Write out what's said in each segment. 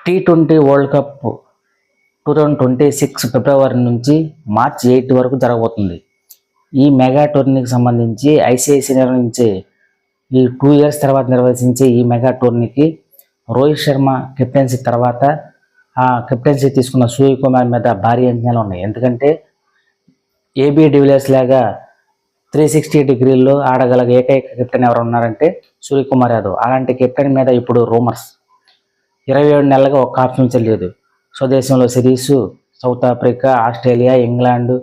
T20 world cup 2026 ఫిబ్రవరి నుంచి మార్చి 8 వరకు జరగబోతుంది. ఈ మెగా టోర్నీకి సంబంధించి ఐసీఐసీ నిర్వహించే ఈ 2 ఇయర్స్ తర్వాత నిర్వహించే ఈ మెగా టోర్నీకి రోహిత్ శర్మ కెప్టెన్సీ తర్వాత ఆ కెప్టెన్సీ తీసుకున్న సూర్యకుమార్ మీద భారీ అంచనాలు ఉన్నాయి. ఎందుకంటే ఏబీ డివిలియర్స్ లాగా 360 డిగ్రీల్లో ఆడగల ఏకైక కెప్టెన్ ఎవరు ఉన్నారంటే సూర్యకుమార్ యాదవ్. అలాంటి కెప్టెన్ మీద ఇప్పుడు రూమర్స్ 27 నెలలుగా ఒక్క ఆప్షన్ లేదు. స్వదేశంలో series, south Africa, Australia, England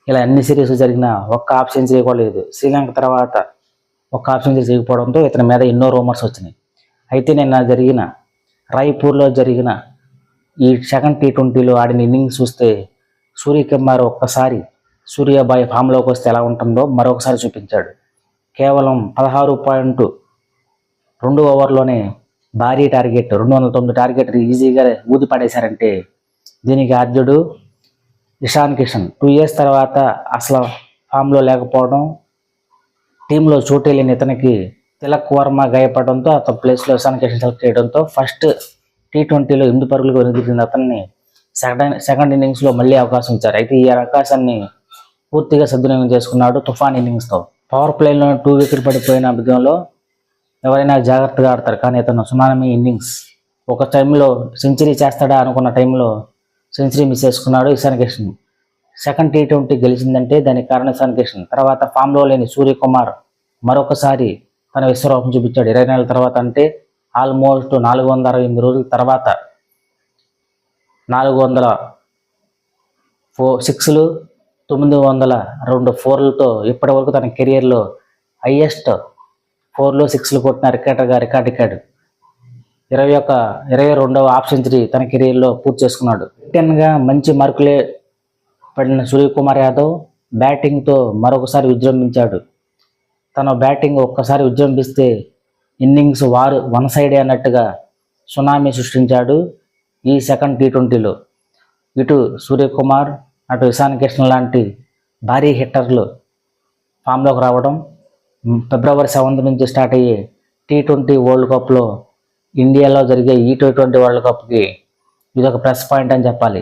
ఇలా అన్ని సిరీస్ జరిగిన ఒక్క హాఫ్ సెంచరీ కూడా లేదు. శ్రీలంక తర్వాత ఒక్క హాఫ్ సెంచరీ చేయకపోవడంతో ఇతని మీద ఎన్నో రూమర్స్ వచ్చినాయి. అయితే నిన్న జరిగిన రాయ్పూర్లో జరిగిన ఈ సెకండ్ T20లో ఆడిన ఇన్నింగ్స్ చూస్తే సూర్యకుమార్ ఒక్కసారి సూర్యాబాయ్ ఫామ్లోకి వస్తే ఎలా ఉంటుందో మరొకసారి చూపించాడు. కేవలం 16.2 ఓవర్లోనే భారీ టార్గెట్ 209 టార్గెట్ ఈజీగా ఊది పడేశారంటే దీనికి ఆద్యుడు ఇషాన్ కిషన్ 2 ఇయర్స్ తర్వాత అసలు ఫామ్లో లేకపోవడం, టీంలో చోటు లేని ఇతనికి తిలక్ వర్మ గాయపడడంతో అతని ప్లేస్లో ఇషాన్ కిషన్ సెలెక్ట్ చేయడంతో ఫస్ట్ T20లో 8 పరుగులకు వెనుదిరిగిన అతన్ని సెకండ్ ఇన్నింగ్స్లో మళ్ళీ అవకాశం ఇచ్చారు. అయితే ఈ అవకాశాన్ని పూర్తిగా సద్వినియోగం చేసుకున్నాడు తుఫాన్ ఇన్నింగ్స్తో. పవర్ ప్లేలో 2 వికెట్ పడిపోయిన విధంలో ఎవరైనా జాగ్రత్తగా ఆడతారు, కానీ ఇతను సునామీ ఇన్నింగ్స్. ఒక టైంలో సెంచరీ చేస్తాడా అనుకున్న టైంలో సెంచరీ మిస్ చేసుకున్నాడు ఇషాన్ కిషన్. సెకండ్ T20 గెలిచిందంటే దానికి కారణం ఇషాన్ కిషన్. తర్వాత ఫామ్లో లేని సూర్యకుమార్ మరొకసారి తన విశ్వరూపం చూపించాడు. 20 నెలల తర్వాత, అంటే ఆల్మోస్ట్ 468 రోజుల తర్వాత 400 సిక్స్లు, 902 ఫోర్లతో ఇప్పటి వరకు తన కెరియర్లో హైయెస్ట్ 4లో 6లు కొట్టిన రికార్డు 22వ హాఫ్ సెంచరీ తన కెరీర్లో పూర్తి చేసుకున్నాడు. కెప్టెన్గా మంచి మార్కులే పడిన సూర్యకుమార్ యాదవ్ బ్యాటింగ్తో మరొకసారి విజృంభించాడు. తన బ్యాటింగ్ ఒక్కసారి విజృంభిస్తే ఇన్నింగ్స్ వన్ సైడే అన్నట్టుగా సునామీ సృష్టించాడు ఈ సెకండ్ T20లో. ఇటు సూర్యకుమార్, అటు ఇషాన్ కిషన్ లాంటి భారీ హిట్టర్లు ఫామ్లోకి రావడం, ఫిబ్రవరి 7 నుంచి స్టార్ట్ అయ్యే T20 వరల్డ్ కప్లో ఇండియాలో జరిగే ఈ T20 వరల్డ్ కప్కి ఇదొక ప్లస్ పాయింట్ అని చెప్పాలి.